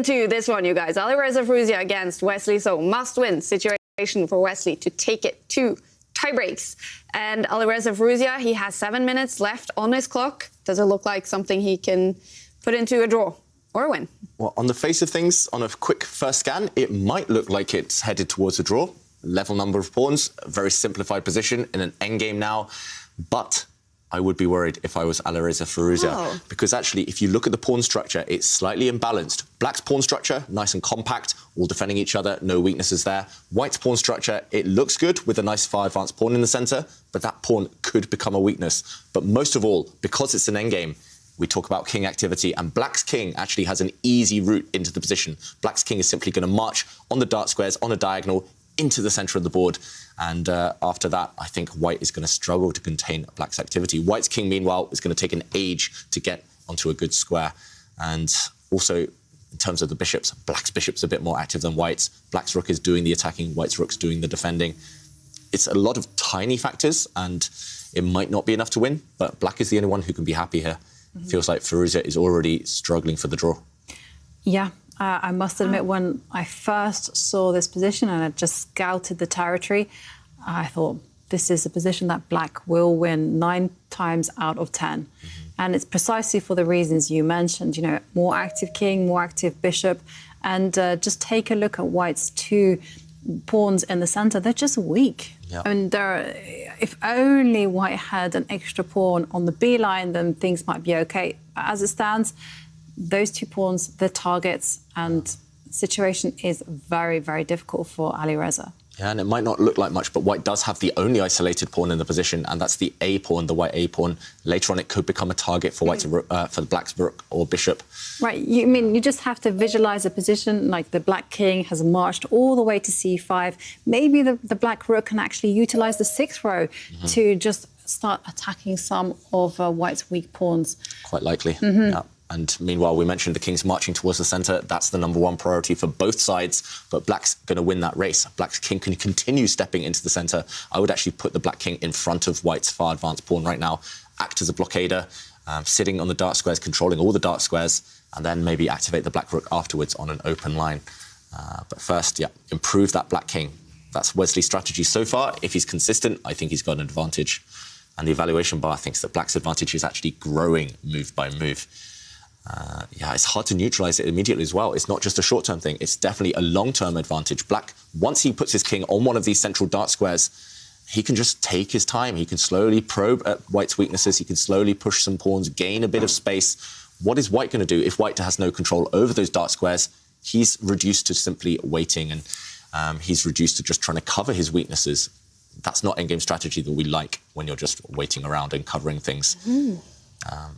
into this one, you guys. Alireza Firouzja against Wesley. So must-win situation for Wesley to take it to tie breaks. And Alireza Firouzja, he has 7 minutes left on his clock. Does it look like something he can put into a draw or a win? Well, on the face of things, on a quick first scan, it might look like it's headed towards a draw. Level number of pawns, a very simplified position in an endgame now. But I would be worried if I was Alireza Firouzja, because actually, if you look at the pawn structure, it's slightly imbalanced. Black's pawn structure, nice and compact, all defending each other, no weaknesses there. White's pawn structure, it looks good with a nice far advanced pawn in the centre, but that pawn could become a weakness. But most of all, because it's an endgame, we talk about king activity, and Black's king actually has an easy route into the position. Black's king is simply going to march on the dark squares, on a diagonal, into the centre of the board. And after that, I think White is going to struggle to contain Black's activity. White's king, meanwhile, is going to take an age to get onto a good square. And also, in terms of the bishops, Black's bishop's a bit more active than White's. Black's rook is doing the attacking, White's rook's doing the defending. It's a lot of tiny factors, and it might not be enough to win, but Black is the only one who can be happy here. Feels like Firouzja is already struggling for the draw. Yeah. I must admit, when I first saw this position and I just scouted the territory, I thought this is a position that Black will win 9 times out of 10. And it's precisely for the reasons you mentioned, you know, more active king, more active bishop. And just take a look at White's 2 pawns in the centre. They're just weak. Yep. And if only White had an extra pawn on the B line, then things might be OK. As it stands, those 2 pawns, they're targets, and the situation is very, very difficult for Alireza. Yeah, and it might not look like much, but White does have the only isolated pawn in the position, and that's the A pawn, the White A pawn. Later on, it could become a target for White's for the Black's rook or bishop. Right. You just have to visualise a position like the Black king has marched all the way to C5. Maybe the Black rook can actually utilise the 6th row to just start attacking some of White's weak pawns. Quite likely. Yeah. And meanwhile, we mentioned the king's marching towards the centre. That's the #1 priority for both sides. But Black's going to win that race. Black's king can continue stepping into the centre. I would actually put the Black king in front of White's far advanced pawn right now, act as a blockader, sitting on the dark squares, controlling all the dark squares, and then maybe activate the Black rook afterwards on an open line. But first, yeah, improve that Black king. That's Wesley's strategy so far. If he's consistent, I think he's got an advantage. And the evaluation bar thinks that Black's advantage is actually growing move by move. Yeah, it's hard to neutralise it immediately as well. It's not just a short-term thing. It's definitely a long-term advantage. Black, once he puts his king on one of these central dark squares, he can just take his time. He can slowly probe at White's weaknesses. He can slowly push some pawns, gain a bit of space. What is White going to do if White has no control over those dark squares? He's reduced to simply waiting, and he's reduced to just trying to cover his weaknesses. That's not endgame strategy that we like when you're just waiting around and covering things.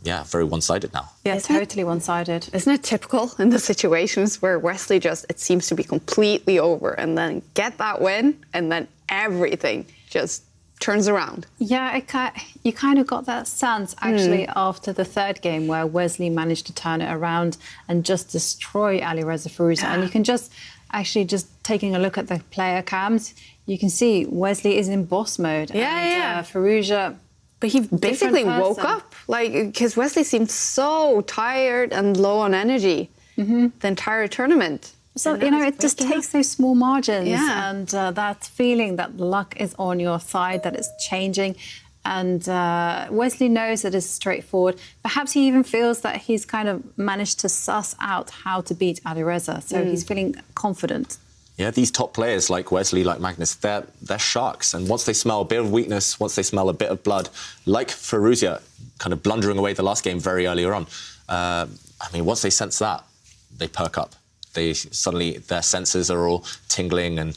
Yeah, very one-sided now. Yeah, totally one-sided. Isn't it typical in the situations where Wesley just, it seems to be completely over, and then get that win, and then everything just turns around? Yeah, you kind of got that sense, actually, after the 3rd game, where Wesley managed to turn it around and just destroy Alireza Firouzja. And you can just taking a look at the player cams, you can see Wesley is in boss mode. And Firouzja... But he basically woke up, like, because Wesley seemed so tired and low on energy the entire tournament. So, you know, it just takes those small margins and that feeling that luck is on your side, that it's changing. And Wesley knows that it's straightforward. Perhaps he even feels that he's kind of managed to suss out how to beat Alireza. So he's feeling confident. Yeah, these top players like Wesley, like Magnus, they're sharks. And once they smell a bit of weakness, once they smell a bit of blood, like Firouzja, kind of blundering away the last game very earlier on, I mean, once they sense that, they perk up. Suddenly, their senses are all tingling and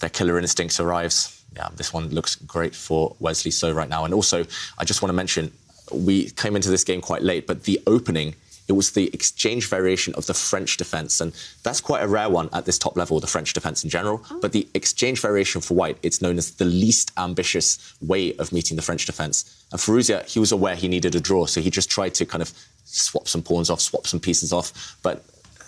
their killer instincts arrives. Yeah, this one looks great for Wesley so right now. And also, I just want to mention, we came into this game quite late, but the opening... It was the exchange variation of the French defence, and that's quite a rare one at this top level, the French defence in general. But the exchange variation for White, it's known as the least ambitious way of meeting the French defence. And Firouzja, he was aware he needed a draw, so he just tried to kind of swap some pawns off, swap some pieces off. But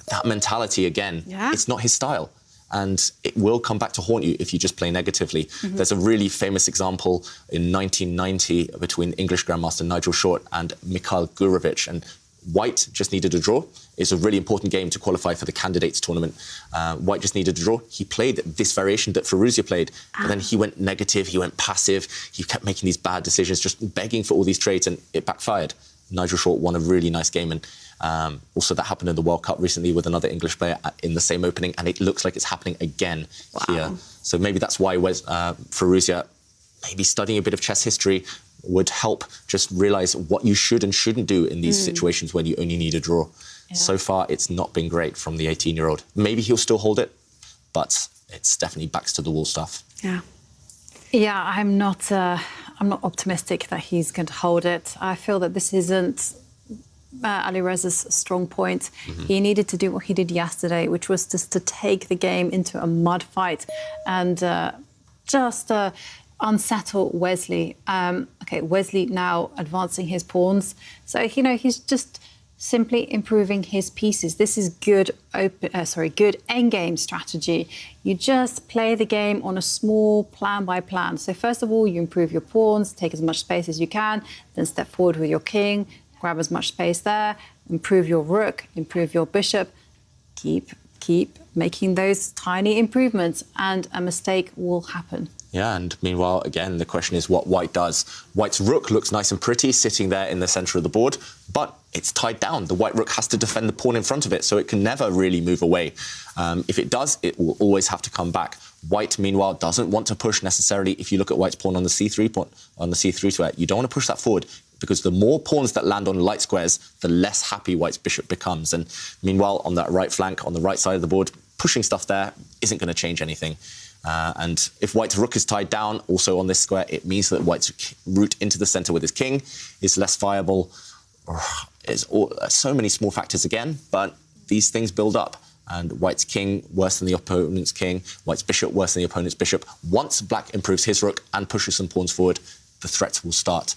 that mentality, again, it's not his style. And it will come back to haunt you if you just play negatively. There's a really famous example in 1990 between English Grandmaster Nigel Short and Mikhail Gurevich, and White just needed a draw. It's a really important game to qualify for the candidates tournament. White just needed a draw. He played this variation that Firouzja played, but then he went negative, he went passive, he kept making these bad decisions, just begging for all these trades, and it backfired. Nigel Short won a really nice game, and also that happened in the World Cup recently with another English player in the same opening, and it looks like it's happening again here. So maybe that's why Firouzja, maybe studying a bit of chess history, would help just realise what you should and shouldn't do in these situations when you only need a draw. Yeah. So far, it's not been great from the 18-year-old. Maybe he'll still hold it, but it's definitely backs to the wall stuff. Yeah. Yeah, I'm not optimistic that he's going to hold it. I feel that this isn't Alireza's strong point. He needed to do what he did yesterday, which was just to take the game into a mud fight and just unsettle Wesley. Okay, Wesley now advancing his pawns. So, you know, he's just simply improving his pieces. This is good endgame strategy. You just play the game on a small plan by plan. So first of all, you improve your pawns, take as much space as you can, then step forward with your king, grab as much space there, improve your rook, improve your bishop. Keep making those tiny improvements and a mistake will happen. Yeah, and meanwhile, again, the question is what White does. White's rook looks nice and pretty, sitting there in the centre of the board, but it's tied down. The white rook has to defend the pawn in front of it, so it can never really move away. If it does, it will always have to come back. White, meanwhile, doesn't want to push necessarily. If you look at White's pawn on the c3 square, you don't want to push that forward, because the more pawns that land on light squares, the less happy White's bishop becomes. And meanwhile, on that right flank, on the right side of the board, pushing stuff there isn't going to change anything. And if White's rook is tied down, also on this square, it means that White's route into the centre with his king is less viable. There's so many small factors again, but these things build up. And White's king worse than the opponent's king, White's bishop worse than the opponent's bishop. Once Black improves his rook and pushes some pawns forward, the threats will start.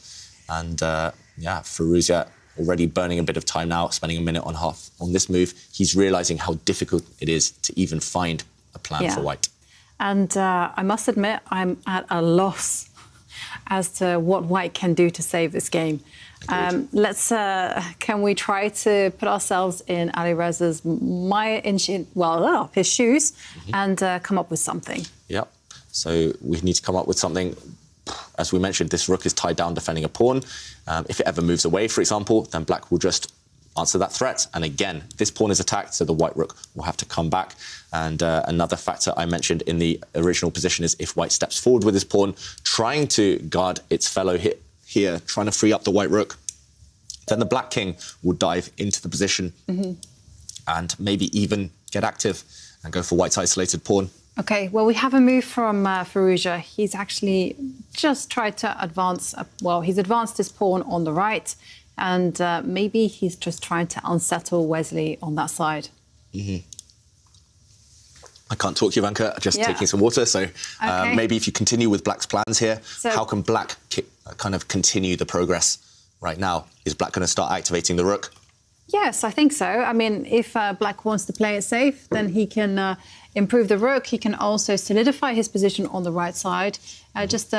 And yeah, Firouzja already burning a bit of time now, spending a minute and a half on this move. He's realising how difficult it is to even find a plan for White. And I must admit, I'm at a loss as to what White can do to save this game. Can we try to put ourselves in Alireza's his shoes and come up with something? Yep. So we need to come up with something. As we mentioned, this rook is tied down defending a pawn. If it ever moves away, for example, then Black will just answer that threat. And again, this pawn is attacked, so the white rook will have to come back. And another factor I mentioned in the original position is if White steps forward with his pawn, trying to guard its fellow here, trying to free up the white rook, then the Black king will dive into the position and maybe even get active and go for White's isolated pawn. OK, well, we have a move from Firouzja. He's actually just tried to advance. He's advanced his pawn on the right, and maybe he's just trying to unsettle Wesley on that side. I can't talk, Ivanka, just taking some water. So maybe if you continue with Black's plans here, how can Black kind of continue the progress right now? Is Black going to start activating the rook? Yes, I think so. I mean, if Black wants to play it safe, then he can improve the rook. He can also solidify his position on the right side, just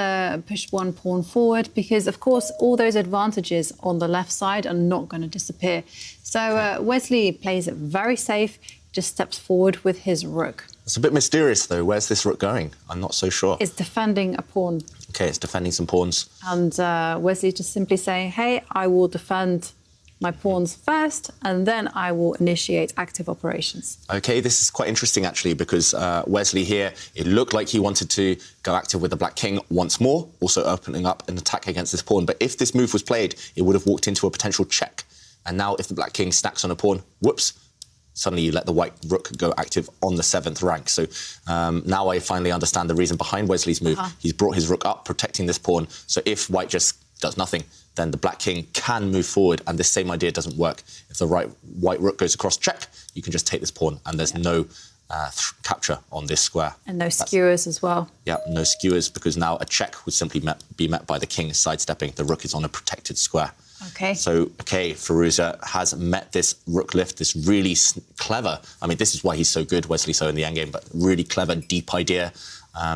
push one pawn forward, because, of course, all those advantages on the left side are not going to disappear. So Wesley plays it very safe, just steps forward with his rook. It's a bit mysterious, though. Where's this rook going? I'm not so sure. It's defending a pawn. OK, it's defending some pawns. And Wesley just simply saying, hey, I will defend my pawns first, and then I will initiate active operations. OK, this is quite interesting, actually, because Wesley here, it looked like he wanted to go active with the Black king once more, also opening up an attack against this pawn. But if this move was played, it would have walked into a potential check. And now if the Black king stacks on a pawn, whoops, suddenly you let the white rook go active on the 7th rank. So now I finally understand the reason behind Wesley's move. He's brought his rook up, protecting this pawn. So if White just does nothing, then the Black king can move forward, and this same idea doesn't work. If the white rook goes across check, you can just take this pawn, and there's no capture on this square. And no skewers as well. Yeah, no skewers, because now a check would simply be met by the king sidestepping. The rook is on a protected square. OK. So, OK, Firouzja has met this rook lift, this really clever, I mean, this is why he's so good, Wesley, so in the endgame, but really clever, deep idea.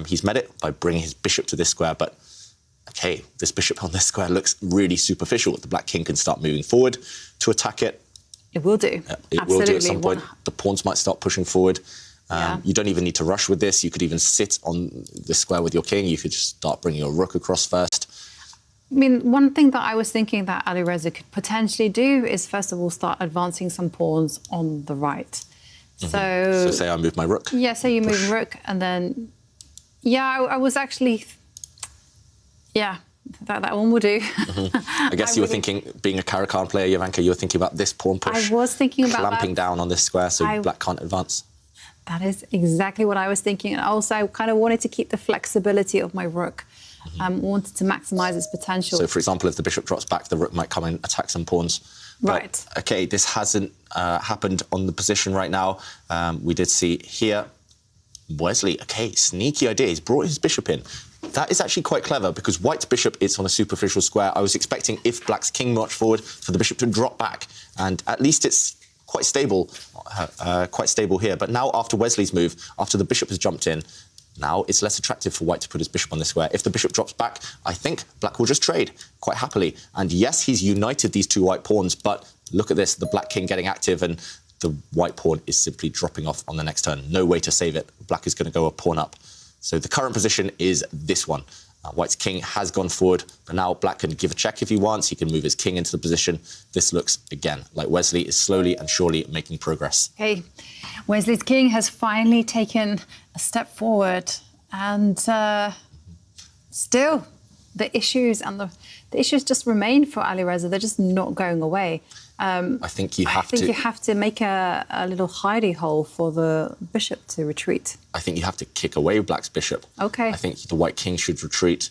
He's met it by bringing his bishop to this square, but OK, this bishop on this square looks really superficial. The Black king can start moving forward to attack it. It will do. It Absolutely. will do at some point. The pawns might start pushing forward. You don't even need to rush with this. You could even sit on the square with your king. You could just start bringing your rook across first. I mean, one thing that I was thinking that Alireza could potentially do is, first of all, start advancing some pawns on the right. So say I move my rook. Yeah, say you move rook, and then... Yeah, I was actually... Yeah, that one will do. I guess you were thinking, being a Caro-Kann player, Jovanka, you were thinking about this pawn push. I was thinking about clamping down on this square so black can't advance. That is exactly what I was thinking. And also, I kind of wanted to keep the flexibility of my rook. Wanted to maximise its potential. So, for example, if the bishop drops back, the rook might come and attack some pawns. Right. But, OK, this hasn't happened on the position right now. We did see here, Wesley, OK, sneaky idea. He's brought his bishop in. That is actually quite clever, because white's bishop is on a superficial square. I was expecting, if black's king marched forward, for the bishop to drop back. And at least it's quite stable here. But now, after Wesley's move, after the bishop has jumped in, now it's less attractive for white to put his bishop on the square. If the bishop drops back, I think black will just trade quite happily. And yes, he's united these two white pawns, but look at this, the black king getting active, and the white pawn is simply dropping off on the next turn. No way to save it. Black is going to go a pawn up. So the current position is this one. White's king has gone forward, but now black can give a check if he wants. He can move his king into the position. This looks, again, like Wesley is slowly and surely making progress. Hey, Wesley's king has finally taken a step forward, and still the issues just remain for Alireza. They're just not going away. I think you have to make a little hidey hole for the bishop to retreat. I think you have to kick away black's bishop. OK. I think the white king should retreat,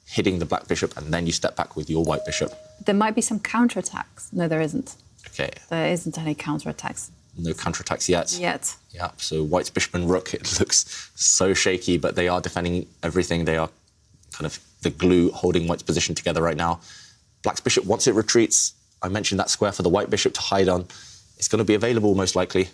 hitting the black bishop, and then you step back with your white bishop. There might be some counterattacks. No, there isn't. OK. There isn't any counterattacks. No counterattacks yet. Yeah, so white's bishop and rook, it looks so shaky, but they are defending everything. They are kind of the glue holding white's position together right now. Black's bishop, once it retreats, I mentioned that square for the white bishop to hide on. It's going to be available, most likely.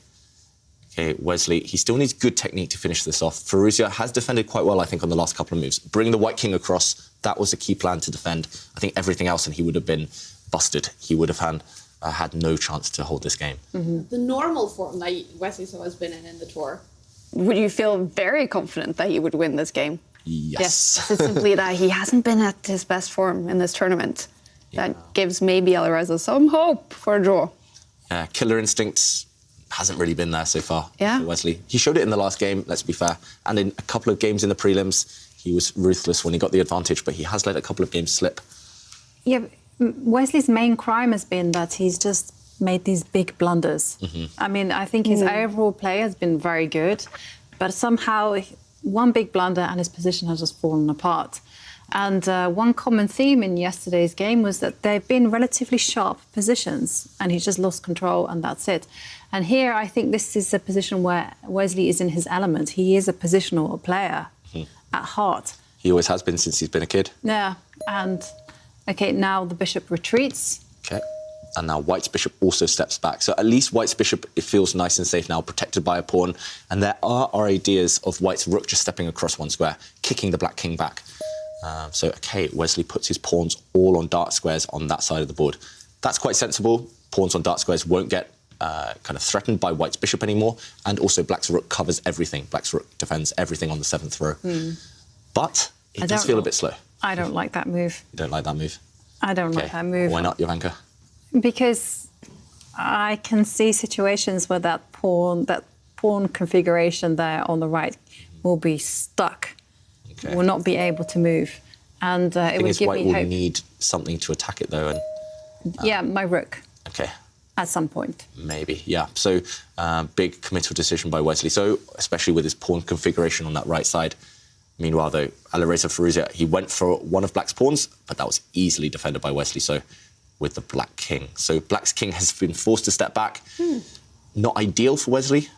OK, Wesley, he still needs good technique to finish this off. Firouzja has defended quite well, I think, on the last couple of moves. Bring the white king across, that was the key plan to defend. I think everything else, and he would have been busted. He would have had no chance to hold this game. The normal form that Wesley has been in the tour, would you feel very confident that he would win this game? Yes. It's simply that he hasn't been at his best form in this tournament. That gives maybe Alireza some hope for a draw. Killer instinct hasn't really been there so far for Wesley. He showed it in the last game, let's be fair, and in a couple of games in the prelims, he was ruthless when he got the advantage, but he has let a couple of games slip. Yeah, Wesley's main crime has been that he's just made these big blunders. I mean, I think his overall play has been very good, but somehow one big blunder and his position has just fallen apart. And one common theme in yesterday's game was that they've been relatively sharp positions and he's just lost control and that's it. And here I think this is a position where Wesley is in his element. He is a positional player at heart. He always has been since he's been a kid. Yeah, and OK, now the bishop retreats. OK, and now white's bishop also steps back. So at least white's bishop, it feels nice and safe now, protected by a pawn. And there are ideas of white's rook just stepping across one square, kicking the black king back. So, OK, Wesley puts his pawns all on dark squares on that side of the board. That's quite sensible. Pawns on dark squares won't get kind of threatened by white's bishop anymore. And also black's rook covers everything. Black's rook defends everything on the 7th row. But it does feel a bit slow. I don't like that move. You don't like that move? I don't like that move. Why not, Jovanka? Because I can see situations where that pawn configuration there on the right will be stuck. Will not be able to move, and it would give me hope. White will need something to attack it, though. And yeah, my rook. OK. At some point. Maybe, yeah. So big committal decision by Wesley. So especially with his pawn configuration on that right side. Meanwhile, though, Alireza Firouzja, he went for one of black's pawns, but that was easily defended by Wesley. So with the black king, so black's king has been forced to step back. Not ideal for Wesley.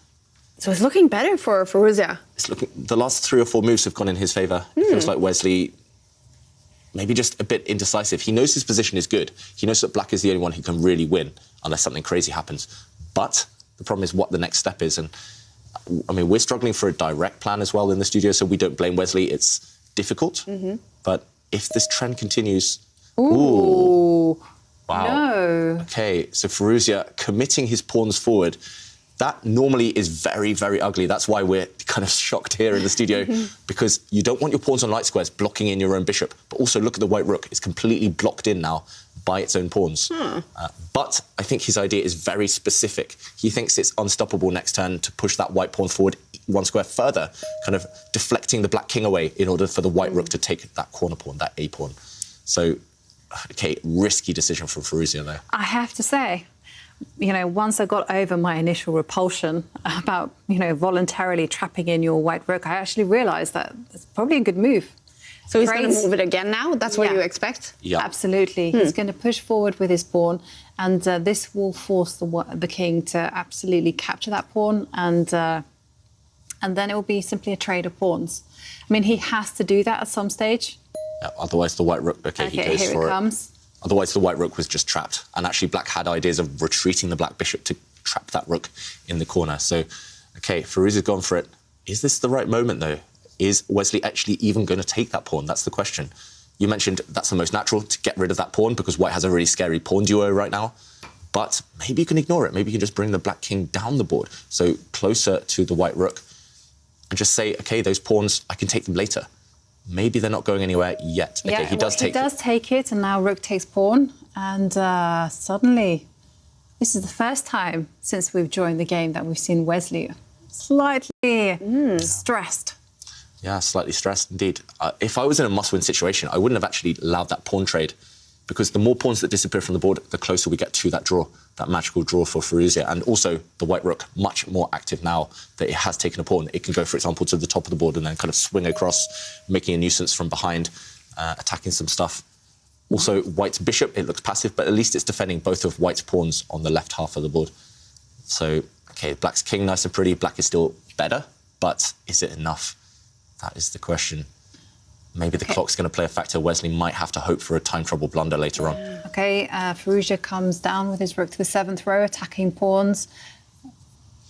So it's looking better for Firouzja. The last 3 or 4 moves have gone in his favour. It feels like Wesley maybe just a bit indecisive. He knows his position is good. He knows that black is the only one who can really win unless something crazy happens. But the problem is what the next step is. And I mean, we're struggling for a direct plan as well in the studio, so we don't blame Wesley. It's difficult. But if this trend continues... Ooh. Wow. No. OK, so Firouzja committing his pawns forward. That normally is very, very ugly. That's why we're kind of shocked here in the studio, because you don't want your pawns on light squares blocking in your own bishop. But also look at the white rook. It's completely blocked in now by its own pawns. But I think his idea is very specific. He thinks it's unstoppable next turn to push that white pawn forward one square further, kind of deflecting the black king away in order for the white rook to take that corner pawn, that A pawn. So, OK, risky decision from Firouzja there. I have to say, once I got over my initial repulsion about, voluntarily trapping in your white rook, I actually realised that it's probably a good move. So he's going to move it again now? That's what you expect? Yeah. Absolutely. He's going to push forward with his pawn, and this will force the king to absolutely capture that pawn, and then it will be simply a trade of pawns. I mean, he has to do that at some stage. Yeah, otherwise the white rook, OK, he goes here for it comes. Otherwise the white rook was just trapped. And actually black had ideas of retreating the black bishop to trap that rook in the corner. So, OK, Firouzja's gone for it. Is this the right moment, though? Is Wesley actually even going to take that pawn? That's the question. You mentioned that's the most natural, to get rid of that pawn, because white has a really scary pawn duo right now. But maybe you can ignore it. Maybe you can just bring the black king down the board, so closer to the white rook, and just say, OK, those pawns, I can take them later. Maybe they're not going anywhere yet. Yeah, OK, he does take it, and now rook takes pawn. And suddenly, this is the first time since we've joined the game that we've seen Wesley slightly stressed. Yeah, slightly stressed indeed. If I was in a must-win situation, I wouldn't have actually allowed that pawn trade, because the more pawns that disappear from the board, the closer we get to that draw, that magical draw for Firouzja. And also the white rook, much more active now that it has taken a pawn. It can go, for example, to the top of the board and then kind of swing across, making a nuisance from behind, attacking some stuff. Also, white's bishop, it looks passive, but at least it's defending both of white's pawns on the left half of the board. So, OK, black's king, nice and pretty. Black is still better, but is it enough? That is the question. Maybe the clock's going to play a factor. Wesley might have to hope for a time trouble blunder later on. OK, Firouzja comes down with his rook to the 7th row, attacking pawns.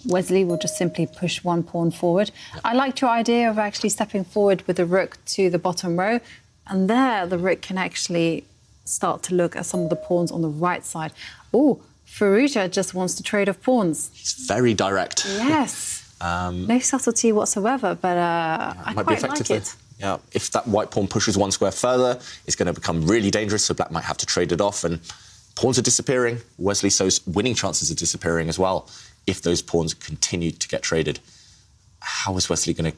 Wesley will just simply push one pawn forward. Yep. I liked your idea of actually stepping forward with the rook to the bottom row, and there the rook can actually start to look at some of the pawns on the right side. Oh, Firouzja just wants to trade off pawns. He's very direct. Yes. No subtlety whatsoever, but I quite like it. Yeah, if that white pawn pushes one square further, it's going to become really dangerous, so black might have to trade it off, and pawns are disappearing. Wesley So's winning chances are disappearing as well if those pawns continue to get traded. How is Wesley going to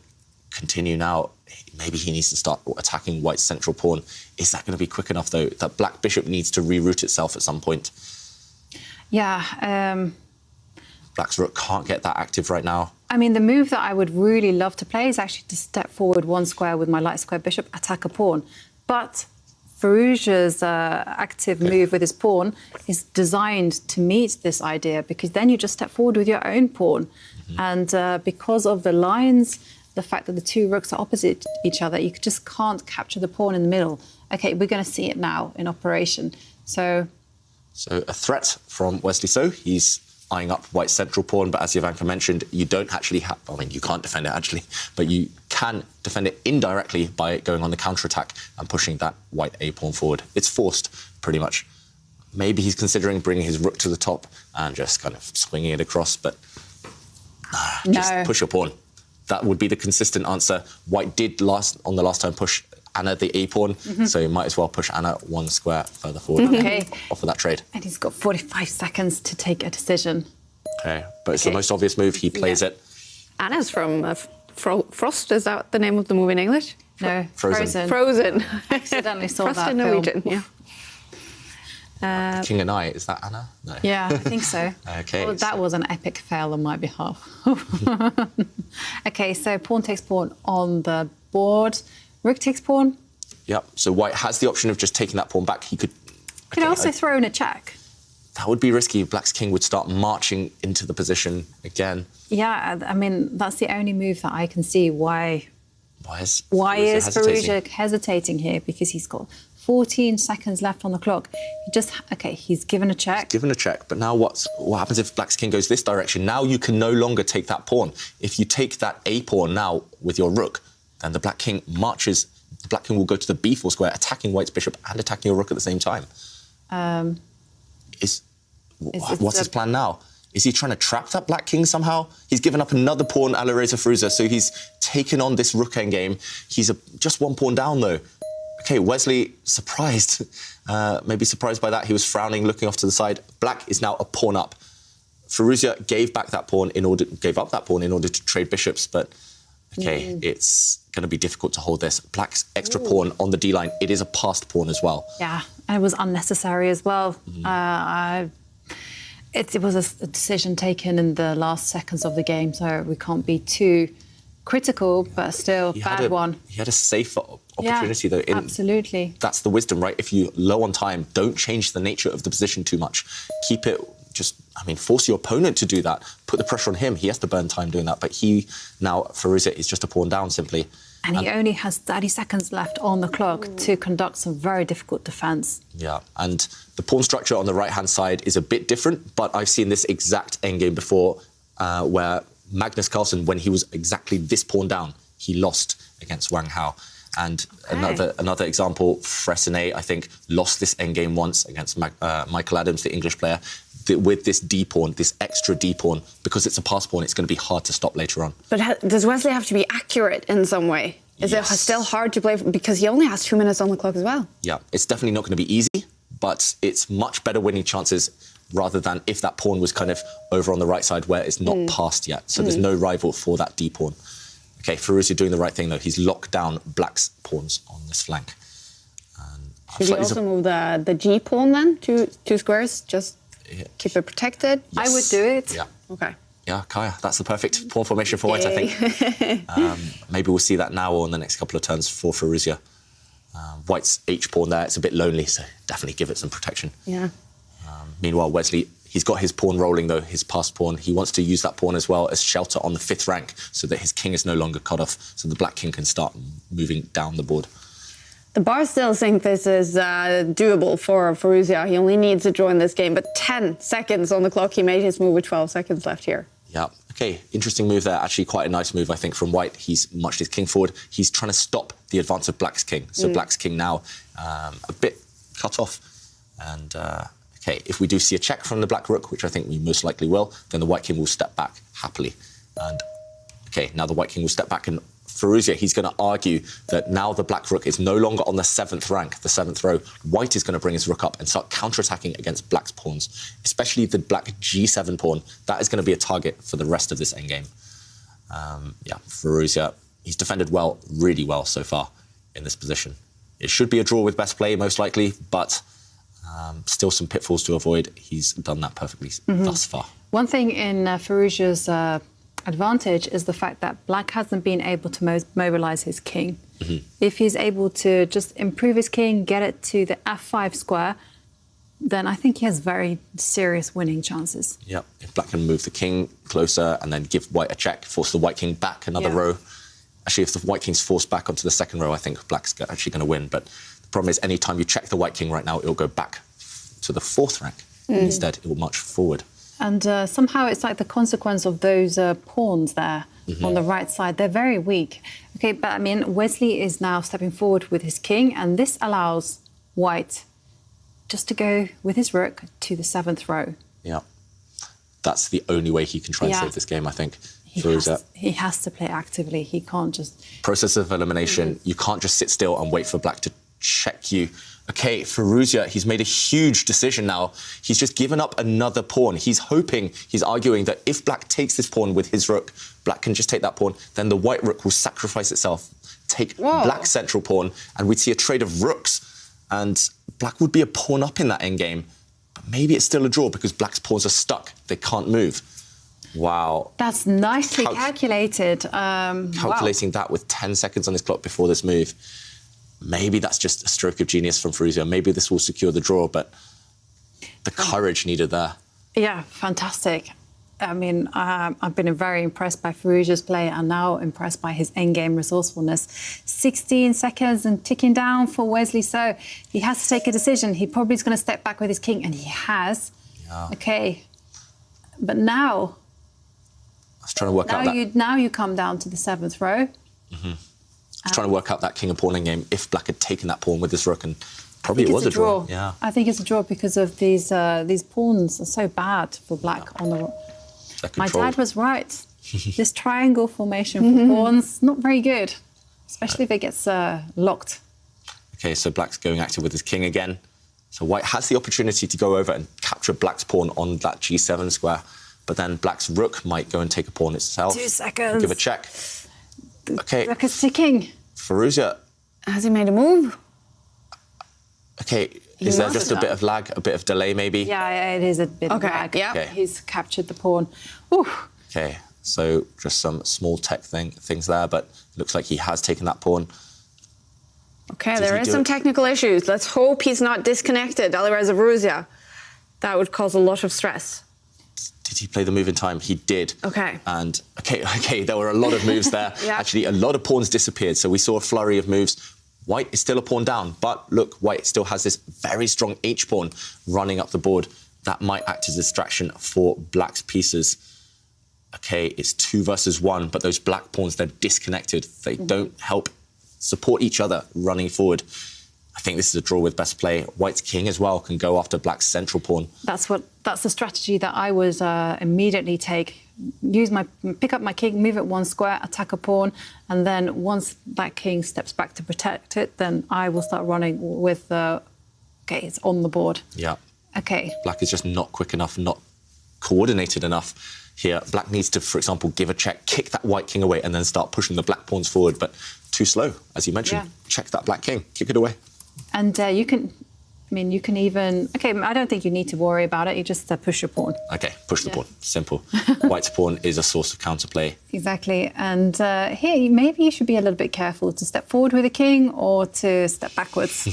continue now? Maybe he needs to start attacking white's central pawn. Is that going to be quick enough, though? That black bishop needs to reroute itself at some point. Yeah. Black's rook can't get that active right now. I mean, the move that I would really love to play is actually to step forward one square with my light square bishop, attack a pawn. But Firouzja's active move with his pawn is designed to meet this idea, because then you just step forward with your own pawn. And because of the lines, the fact that the two rooks are opposite each other, you just can't capture the pawn in the middle. OK, we're going to see it now in operation. So a threat from Wesley So. He's eyeing up white's central pawn, but as Ivanka mentioned, you don't actually have... I mean, you can't defend it, actually, but you can defend it indirectly by going on the counter-attack and pushing that white A-pawn forward. It's forced, pretty much. Maybe he's considering bringing his rook to the top and just kind of swinging it across, but just push your pawn. That would be the consistent answer. White did on the last time push Anna the A-pawn, so you might as well push Anna one square further forward and offer that trade. And he's got 45 seconds to take a decision. OK, but it's the most obvious move. He plays it. Anna's from Frost, is that the name of the movie in English? No, Frozen. Frozen. I accidentally saw Frost that in Norwegian, yeah. King and I, is that Anna? No. Yeah, I think so. OK. Well, that was an epic fail on my behalf. OK, so pawn takes pawn on the board. Rook takes pawn. Yep, so white has the option of just taking that pawn back. He could... Could also throw in a check. That would be risky. Black's king would start marching into the position again. Yeah, I mean, that's the only move that I can see. Why is Firouzja hesitating here? Because he's got 14 seconds left on the clock. He's given a check. Given a check, but now what happens if black's king goes this direction? Now you can no longer take that pawn. If you take that A-pawn now with your rook, then the black king marches. The black king will go to the B4 square, attacking white's bishop and attacking your rook at the same time. What's his plan now? Is he trying to trap that black king somehow? He's given up another pawn, Alireza Firouzja, so he's taken on this rook endgame. He's just one pawn down, though. OK, Wesley, surprised. Maybe surprised by that. He was frowning, looking off to the side. Black is now a pawn up. Firouzja gave up that pawn in order to trade bishops, but OK, it's going to be difficult to hold this. Black's extra pawn on the D-line, it is a passed pawn as well. Yeah, and it was unnecessary as well. It was a decision taken in the last seconds of the game, so we can't be too critical, but still, bad one. He had a safer opportunity, though. Absolutely. That's the wisdom, right? If you're low on time, don't change the nature of the position too much. Keep it, force your opponent to do that. Put the pressure on him. He has to burn time doing that. But Firouzja is just a pawn down, simply. And he only has 30 seconds left on the clock to conduct some very difficult defence. Yeah, and the pawn structure on the right-hand side is a bit different, but I've seen this exact endgame before where Magnus Carlsen, when he was exactly this pawn down, he lost against Wang Hao. And another example, Fressinet, I think, lost this endgame once against Michael Adams, the English player, with this D-pawn, this extra D-pawn. Because it's a pass pawn, it's going to be hard to stop later on. But does Wesley have to be accurate in some way? Is it still hard to play? Because he only has 2 minutes on the clock as well. Yeah, it's definitely not going to be easy, but it's much better winning chances rather than if that pawn was kind of over on the right side where it's not passed yet. So there's no rival for that D-pawn. OK, Firouzja doing the right thing, though. He's locked down Black's pawns on this flank. Should he also move the G-pawn then, two squares, just keep it protected? Yes. I would do it. Yeah. OK. Yeah, Kaya, that's the perfect pawn formation for White, I think. Maybe we'll see that now or in the next couple of turns for Firouzja. White's H-pawn there, it's a bit lonely, so definitely give it some protection. Yeah. Meanwhile, Wesley, he's got his pawn rolling, though, his passed pawn. He wants to use that pawn as well as shelter on the 5th rank so that his king is no longer cut off, so the black king can start moving down the board. The Bars still think this is doable for Firouzja. He only needs to draw in this game, but 10 seconds on the clock. He made his move with 12 seconds left here. Yeah, OK, interesting move there. Actually, quite a nice move, I think, from White. He's marched his king forward. He's trying to stop the advance of Black's king. So Black's king now a bit cut off. And, OK, if we do see a check from the Black rook, which I think we most likely will, then the White king will step back happily. And, OK, now the White king will step back, and Firouzja, he's going to argue that now the Black rook is no longer on the 7th rank, the 7th row. White is going to bring his rook up and start counterattacking against Black's pawns, especially the Black G7 pawn. That is going to be a target for the rest of this endgame. Yeah, Firouzja, he's defended well, really well so far in this position. It should be a draw with best play, most likely, but still some pitfalls to avoid. He's done that perfectly thus far. One thing in Firouzja's advantage is the fact that Black hasn't been able to mobilise his king. If he's able to just improve his king, get it to the F5 square, then I think he has very serious winning chances. Yeah, if Black can move the king closer and then give White a check, force the White king back another row. Actually, if the White king's forced back onto the 2nd row, I think Black's actually going to win. But the problem is, any time you check the White king right now, it'll go back to the 4th rank. Instead, it will march forward. And somehow it's like the consequence of those pawns there on the right side. They're very weak. OK, but I mean, Wesley is now stepping forward with his king, and this allows White just to go with his rook to the 7th row. Yeah. That's the only way he can try and save this game, I think. He has to play actively. He can't just... Process of elimination. You can't just sit still and wait for Black to check you. OK, Firouzja, he's made a huge decision now. He's just given up another pawn. He's arguing that if Black takes this pawn with his rook, Black can just take that pawn, then the White rook will sacrifice itself, take Black's central pawn, and we'd see a trade of rooks. And Black would be a pawn up in that endgame. But maybe it's still a draw because Black's pawns are stuck. They can't move. Wow. That's nicely calculated. Calculating that with 10 seconds on his clock before this move. Maybe that's just a stroke of genius from Firouzja. Maybe this will secure the draw, but the courage needed there. Yeah, fantastic. I mean, I've been very impressed by Firouzja's play and now impressed by his endgame resourcefulness. 16 seconds and ticking down for Wesley, so he has to take a decision. He probably is going to step back with his king, and he has. Yeah. OK. But now... I was trying to work out that... Now you come down to the 7th row. I was trying to work out that king and pawn endgame if Black had taken that pawn with his rook and Probably it was a draw. Yeah. I think it's a draw because of these pawns are so bad for black on the... My dad was right. This triangle formation for pawns, not very good, especially if it gets locked. OK, so black's going active with his king again. So white has the opportunity to go over and capture black's pawn on that g7 square, but then black's rook might go and take a pawn itself. 2 seconds. Give a check. OK. Rook is ticking. Firouzja. Has he made a move? OK, is there just a bit of lag, a bit of delay maybe? Yeah, it is a bit of lag. Yeah. Okay. He's captured the pawn. Ooh. OK, so just some small tech things there, but it looks like he has taken that pawn. OK, there is some technical issues. Let's hope he's not disconnected, Alireza Firouzja. That would cause a lot of stress. Did he play the move in time? He did. OK. And, OK, there were a lot of moves there. Yeah. Actually, a lot of pawns disappeared, so we saw a flurry of moves. White is still a pawn down, but look, white still has this very strong h-pawn running up the board. That might act as a distraction for black's pieces. OK, it's 2 versus 1, but those black pawns, they're disconnected. They don't help support each other running forward. I think this is a draw with best play. White's king as well can go after black's central pawn. That's the strategy that I would immediately take. Pick up my king, move it 1 square, attack a pawn, and then once that king steps back to protect it, then I will start running with OK, it's on the board. Yeah. OK. Black is just not quick enough, not coordinated enough here. Black needs to, for example, give a check, kick that white king away, and then start pushing the black pawns forward, but too slow, as you mentioned. Yeah. Check that black king, kick it away. And you can even... OK, I don't think you need to worry about it. You just push your pawn. OK, push the pawn. Simple. White's pawn is a source of counterplay. Exactly. And here, maybe you should be a little bit careful to step forward with the king or to step backwards.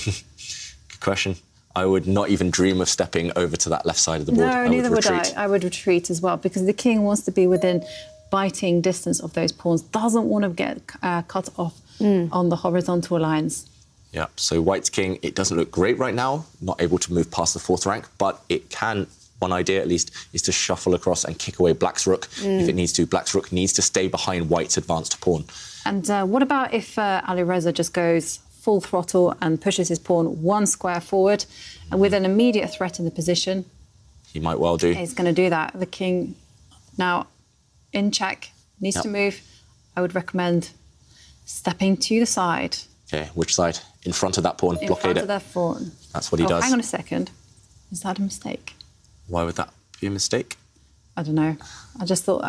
Good question. I would not even dream of stepping over to that left side of the board. No, neither would I. I would retreat as well, because the king wants to be within biting distance of those pawns, doesn't want to get cut off on the horizontal lines. Yeah, so white's king, it doesn't look great right now, not able to move past the 4th rank, but it can, one idea at least, is to shuffle across and kick away black's rook if it needs to. Black's rook needs to stay behind white's advanced pawn. And what about if Alireza just goes full throttle and pushes his pawn 1 square forward and with an immediate threat in the position? He might well do. He's going to do that. The king, now in check, needs to move. I would recommend stepping to the side. OK, which side? In front of that pawn, blockade it. In front of that pawn. That's what he does. Hang on a second. Is that a mistake? Why would that be a mistake? I don't know. I just thought...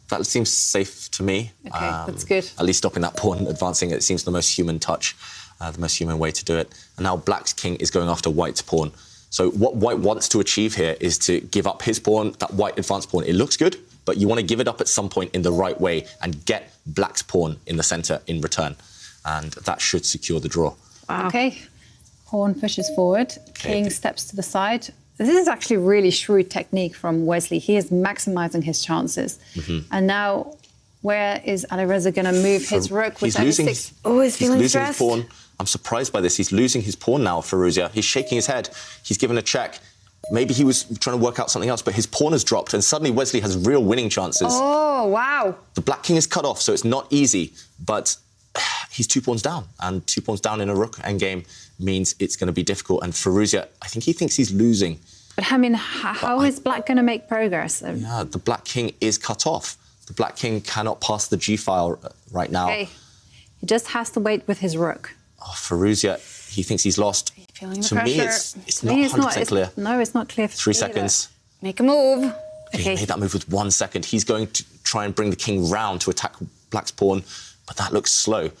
That seems safe to me. OK, that's good. At least stopping that pawn, advancing it, seems the most human touch, the most human way to do it. And now black's king is going after white's pawn. So what white wants to achieve here is to give up his pawn, that white advanced pawn. It looks good, but you want to give it up at some point in the right way and get black's pawn in the centre in return. And that should secure the draw. Wow. OK. Pawn pushes forward. King steps to the side. This is actually really shrewd technique from Wesley. He is maximising his chances. And now, where is Alireza going to move his rook? He's losing his feeling stressed. Pawn. I'm surprised by this. He's losing his pawn now, Firouzja. He's shaking his head. He's given a check. Maybe he was trying to work out something else, but his pawn has dropped, and suddenly Wesley has real winning chances. Oh, wow. The black king is cut off, so it's not easy, but he's 2 pawns down, and 2 pawns down in a rook endgame means it's going to be difficult. And Firouzja, I think he thinks he's losing. But I mean, how is black going to make progress? Yeah, the black king is cut off. The black king cannot pass the g-file right now. Okay. He just has to wait with his rook. Oh, Firouzja, he thinks he's lost. Feeling the to pressure. me, it's not 100% clear. No, it's not clear. 3 seconds. Make a move. Okay. He made that move with 1 second. He's going to try and bring the king round to attack black's pawn, but that looks slow.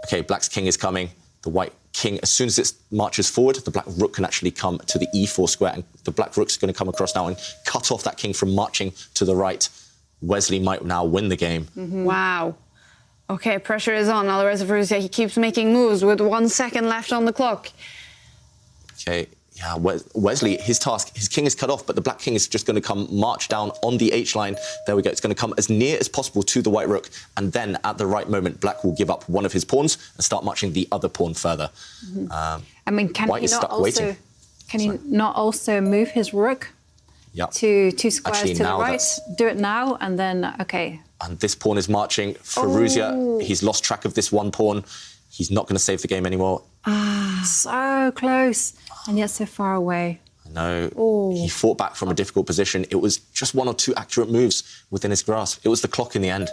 OK, black's king is coming. The white king, as soon as it marches forward, the black rook can actually come to the e4 square, and the black rook's going to come across now and cut off that king from marching to the right. Wesley might now win the game. Wow. OK, pressure is on. Alireza Firouzja, he keeps making moves with 1 second left on the clock. OK, yeah, Wesley, his task, his king is cut off, but the black king is just going to come march down on the H-line. There we go. It's going to come as near as possible to the white rook, and then at the right moment, black will give up one of his pawns and start marching the other pawn further. I mean, can white he is not stuck also waiting. Can he not also move his rook to 2 squares actually, to the right? Do it now, and then OK. And this pawn is marching. Firouzja, he's lost track of this one pawn. He's not going to save the game anymore. So close, and yet so far away. I know. He fought back from a difficult position. It was just 1 or 2 accurate moves within his grasp. It was the clock in the end.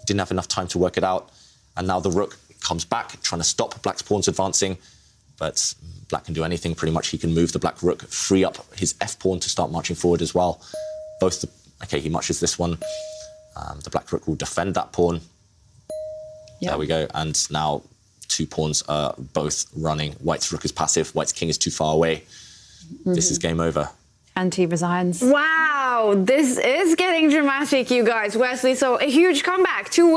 He didn't have enough time to work it out. And now the rook comes back, trying to stop black's pawns advancing. But black can do anything, pretty much. He can move the black rook, free up his f-pawn to start marching forward as well. OK, he marches this one. The black rook will defend that pawn. Yep. There we go. And now 2 pawns are both running. White's rook is passive. White's king is too far away. This is game over. And he resigns. Wow, this is getting dramatic, you guys. Wesley, so a huge comeback. 2